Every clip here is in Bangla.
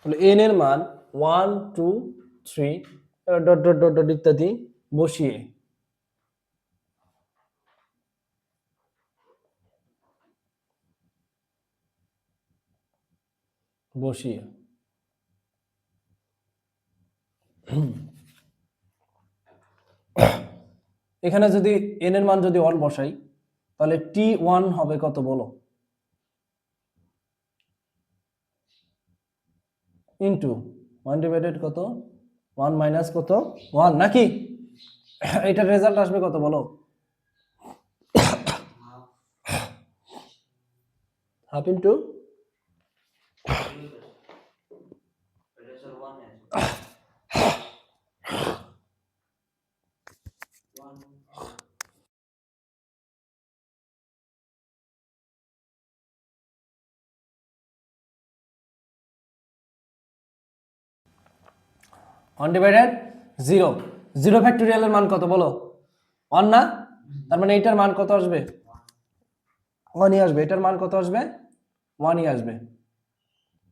তাহলে n এর মান 1 2 3 ডট ডট ডট ডট ইত্যাদি বসিয়ে এখানে যদি n এর মান যদি 1 বসাই তাহলে t1 হবে কত বলো, ইনটু 1 ডিভাইডেড কত 1 মাইনাস কত 1 নাকি এটার রেজাল্ট আসবে কত বলো, half into one divided zero, zero ফ্যাক্টোরিয়ালের মান কত বলো 1 না, তার মানে এটার মান কত আসবে 1ই আসবে, এটার মান কত আসবে 1ই আসবে।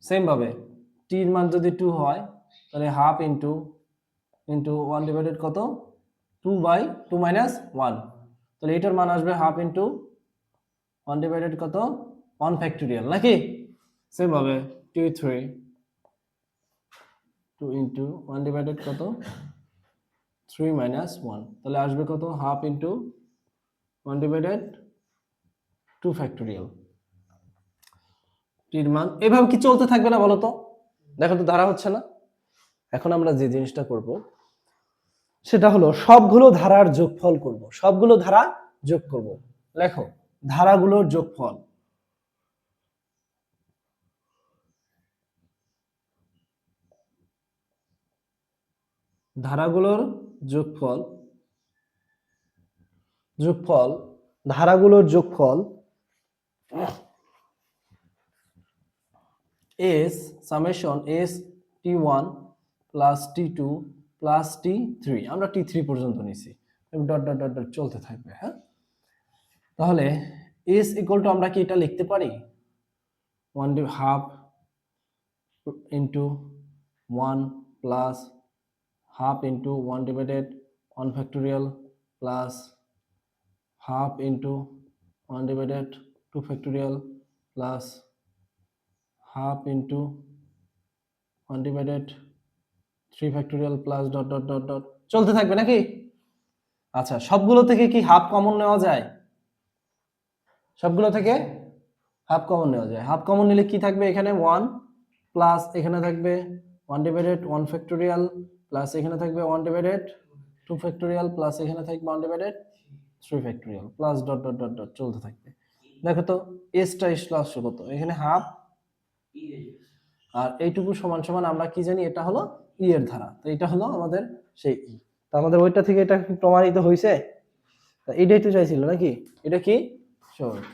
সেম ভাবে t এর মান যদি 2 হয় তাহলে হাফ ইনটু ইনটু 1 ডিভাইডেড কত 2 বাই 2 মাইনাস 1, তাহলে এটার মান আসবে হাফ ইনটু 1 ডিভাইডেড কত 1 ফ্যাক্টোরিয়াল নাকি। সেম ভাবে t3 2 ইনটু 1 ডিভাইডেড কত 3 মাইনাস 1, তাহলে আসবে কত হাফ ইনটু 1 ডিভাইডেড 2 ফ্যাক্টোরিয়াল। টির মান এভাবে কি চলতে থাকবে না বলো তো, দেখো তো ধারা হচ্ছে না। এখন আমরা যে জিনিসটা করব সেটা হলো সবগুলো ধারার যোগফল করব, সবগুলো ধারা যোগ করব। লেখো ধারাগুলোর যোগফল, ধারাগুলোর যোগফল, যোগফল ধারাগুলোর যোগফল S summation S t1 plus t2 plus t3, আমরা t3 পর্যন্ত নিছি, ডট ডট ডট ডট চলতে থাকবে। হ্যাঁ, তাহলে এস ইকুয়াল টু আমরা কি এটা লিখতে পারি 1 half into 1 plus half into 1 divided 1 factorial plus half into 1 divided 2 factorial plus half into 1 divided 3 factorial plus dot dot dot dot চলতে থাকবে নাকি। আচ্ছা, সবগুলো থেকে কি হাফ কমন নেওয়া যায়, সবগুলো থেকে হাফ কমন নেওয়া যায়, হাফ কমন নিলে কি থাকবে এখানে 1 প্লাস এখানে থাকবে 1 ডিভাইডেড 1 ফ্যাক্টোরিয়াল প্লাস এখানে থাকবে 1 ডিভাইডেড 2 ফ্যাক্টোরিয়াল প্লাস এখানে থাকবে 1 divided 3 factorial plus dot dot dot dot চলতে থাকবে। দেখো তো এসটা আসলো কত এখানে হাফ, আর এইটুকু সমান সমান আমরা কি জানি এটা হলো ই এর ধারা, তো এটা হলো আমাদের সেই ই, তো আমাদের ওইটা থেকে এটা প্রমাণিত হয়েছে, এটাই তো চাইছিল নাকি, এটা কি শর্ট।